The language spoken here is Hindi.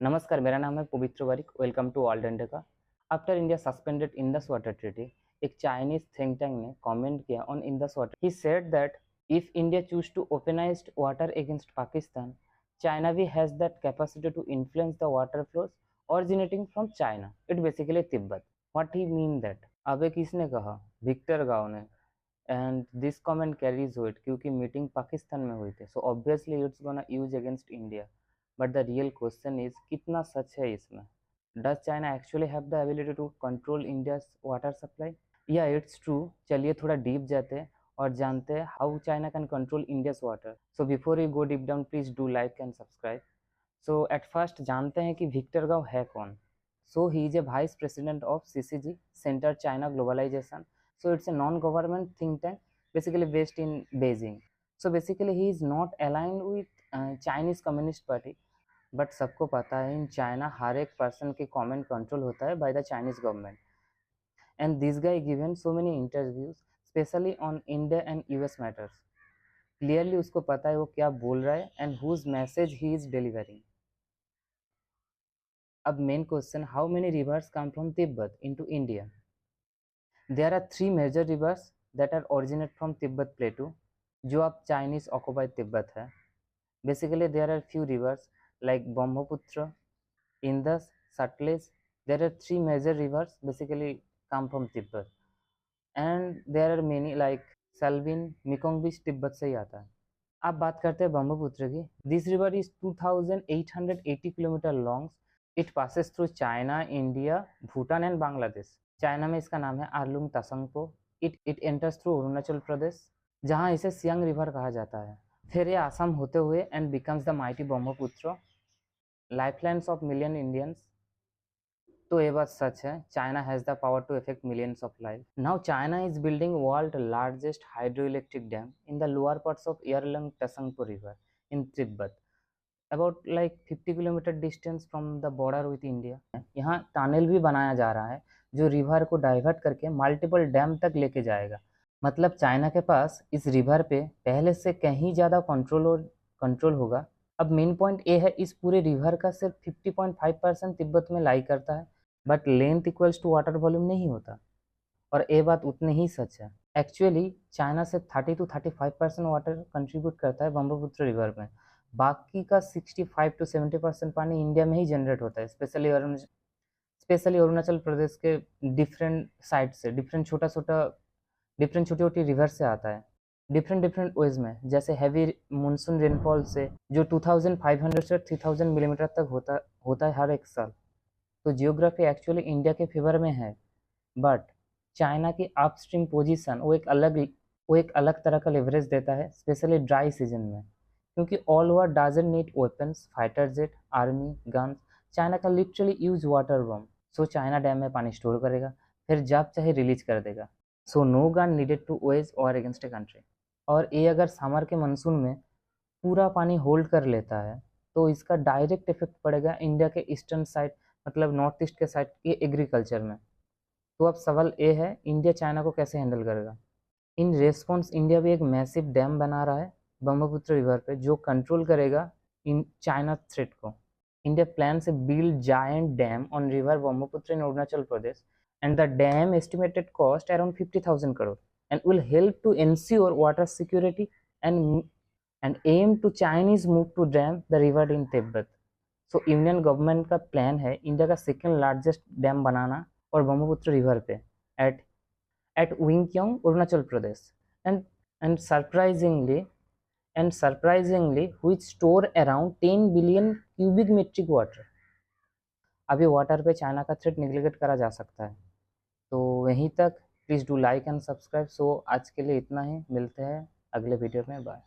नमस्कार, मेरा नाम है Pavitra Varik. Welcome to all India. After India suspended Indus water treaty, एक चाइनीज थिंक टैंक ने कमेंट किया on Indus water. He said that if India choose to weaponise water against Pakistan, China भी has that capacity to influence the water flows originating from China. It basically Tibet. What he mean that? अबे किसने कहा? विक्टर गाओ ने। And this comment carries weight क्योंकि मीटिंग पाकिस्तान में हुई थी, so obviously it's gonna use against India. But the real question is कितना सच है इसमें? Does China actually have the ability to control India's water supply? या इट्स ट्रू। चलिए थोड़ा डीप जाते हैं और जानते हैं how China can control India's water. So before you go deep down, please do like and subscribe. So at first जानते हैं कि विक्टर गाओ है कौन। So he is a vice president of CCG, centre China globalisation. So it's a non-government think tank, basically based in Beijing. So basically he is not aligned with Chinese Communist Party. But सबको पता है इन चाइना हर एक पर्सन के कमेंट कंट्रोल होता है by the Chinese government. And this guy given so many interviews specially on India and US matters. Clearly उसको पता है वो क्या बोल रहा है and whose message he is delivering. अब main question, how many rivers come from Tibet into India? There are three major rivers that are originate from Tibet Plateau, जो अब Chinese occupied तिब्बत है। Basically there are few rivers like Brahmaputra, Indus, Satluj. There are three major rivers basically come from Tibet, and there are many like Salween, Mekong भी तिब्बत से ही आता है। अब बात करते हैं ब्रह्मपुत्र की। This river is 2880 kilometre long. It passes through China, India, Bhutan and Bangladesh. China में इसका नाम है आर्लुंग तसंगपो। It enters through Arunachal Pradesh, जहां इसे सियांग रिवर कहा जाता है। फिर ये आसाम होते हुए and becomes the mighty Brahmaputra, lifelines of million Indians. तो ये बात सच है, China has the power to affect millions of life. Now China is building world largest hydroelectric dam in the lower parts of Yarlung Tsangpo river in Tibet, about like 50 kilometre distance from the border with India. यहाँ टनल भी बनाया जा रहा है जो रिवर को डाइवर्ट करके मल्टीपल डैम तक लेके जाएगा। मतलब चाइना के पास इस रिवर पे पहले से कहीं ज़्यादा कंट्रोल होगा। अब मेन पॉइंट ये है, इस पूरे रिवर का सिर्फ 50.5% तिब्बत में लाई करता है, but length equals to water volume नहीं होता। और ये बात उतनी ही सच है। एक्चुअली चाइना से 30 to 35% वाटर कंट्रीब्यूट करता है ब्रह्मपुत्र रिवर में। बाकी का 65 to 70% पानी इंडिया में ही जनरेट होता है, स्पेशली अरुणाचल प्रदेश के डिफरेंट साइड से, डिफरेंट छोटी छोटी रिवर से आता है डिफरेंट वेज में। जैसे हैवी मानसून रेनफॉल से जो 2500 से 3000 मिलीमीटर तक होता है हर एक साल। तो जियोग्राफी एक्चुअली इंडिया के फेवर में है, बट चाइना की अपस्ट्रीम पोजीशन वो एक अलग तरह का लेवरेज देता है, स्पेशली ड्राई सीजन में। क्योंकि all over doesn't need weapons, fighter jet, army, guns. China का लिटरली यूज वाटर बम। सो चाइना डैम में पानी स्टोर करेगा, फिर जब चाहे रिलीज कर देगा। So no gun needed to wage war against a country. और ये अगर समर के मानसून में पूरा पानी होल्ड कर लेता है तो इसका डायरेक्ट इफेक्ट पड़ेगा इंडिया के ईस्टर्न साइड, मतलब नॉर्थ ईस्ट के साइड के एग्रीकल्चर में। तो अब सवाल ये है, इंडिया चाइना को कैसे हैंडल करेगा? इन रेस्पॉन्स इंडिया भी एक मैसिव डैम बना रहा है ब्रह्मपुत्र रिवर पे, जो कंट्रोल करेगा इन चाइना थ्रेट को। इंडिया प्लान से build giant dam on river Brahmaputra in Arunachal Pradesh, and the dam estimated cost around 50,000 crore and will help to ensure water security and aim to Chinese move to dam the river in Tibet. So union government का प्लान है इंडिया का सेकेंड लार्जेस्ट डैम बनाना और ब्रह्मपुत्र रिवर पे at Yingkiong, Arunachal Pradesh. And and surprisingly which store around 10 billion cubic metric water. अभी वाटर पे चाइना का थ्रेट निगलेक्ट करा जा सकता है। तो वहीं तक, please do like and subscribe. So आज के लिए इतना ही, मिलते हैं अगले वीडियो में, बाय।